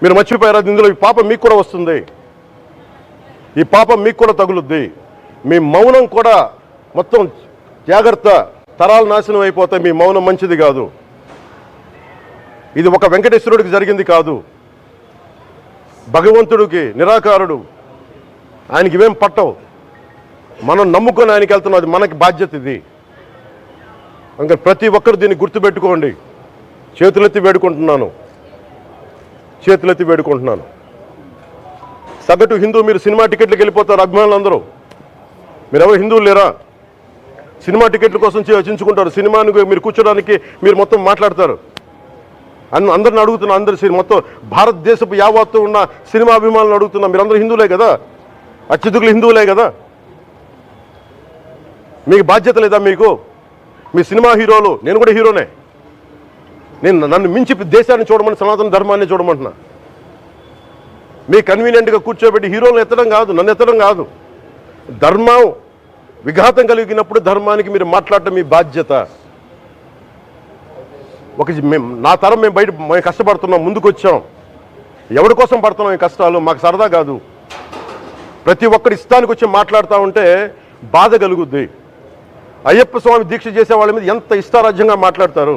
మీరు మర్చిపోయారా? ఇందులో ఈ పాపం మీకు కూడా వస్తుంది, ఈ పాపం మీకు కూడా తగులుద్ది. మీ మౌనం కూడా మొత్తం జాగ్రత్త, తరాలు నాశనం అయిపోతాయి. మీ మౌనం మంచిది కాదు. ఇది ఒక వెంకటేశ్వరుడికి జరిగింది కాదు, భగవంతుడికి, నిరాకారుడు, ఆయనకి ఇవేం పట్టవు. మనం నమ్ముకొని ఆయనకి వెళ్తున్నాం, అది మనకి బాధ్యత. ఇది ఇంకా ప్రతి ఒక్కరు దీన్ని గుర్తుపెట్టుకోండి. చేతులెత్తి వేడుకుంటున్నాను, చేతులెత్తి వేడుకుంటున్నాను. సగటు హిందూ మీరు సినిమా టికెట్లకు వెళ్ళిపోతారు. అభిమానులు మీరు ఎవరు హిందువులు లేరా? సినిమా టికెట్ల కోసం చించుకుంటారు. సినిమాని మీరు కూర్చోడానికి మీరు మొత్తం మాట్లాడతారు. అందరిని అడుగుతున్నా, అందరు మొత్తం భారతదేశపు యావత్తు ఉన్న సినిమా అభిమానులను అడుగుతున్నా, మీరందరూ హిందువులే కదా, అత్యధికులు హిందువులే కదా, మీకు బాధ్యత లేదా? మీకు మీ సినిమా హీరోలు, నేను కూడా హీరోనే, నన్ను మించి దేశాన్ని చూడమని, సనాతన ధర్మాన్ని చూడమంటున్నా. మీ కన్వీనియంట్గా కూర్చోబెట్టి హీరోలను ఎత్తడం కాదు, నన్ను ఎత్తడం కాదు. ధర్మం విఘాతం కలిగినప్పుడు ధర్మానికి మీరు మాట్లాడటం మీ బాధ్యత. నా తరం మేము కష్టపడుతున్నాం, ముందుకు వచ్చాం. ఎవరి కోసం పడుతున్నాం ఈ కష్టాలు? మాకు సరదా కాదు. ప్రతి ఒక్కరి ఇష్టానికి వచ్చి మాట్లాడుతూ ఉంటే బాధ కలుగుద్ది. అయ్యప్ప స్వామి దీక్ష చేసే వాళ్ళ మీద ఎంత ఇష్టారాజ్యంగా మాట్లాడతారు.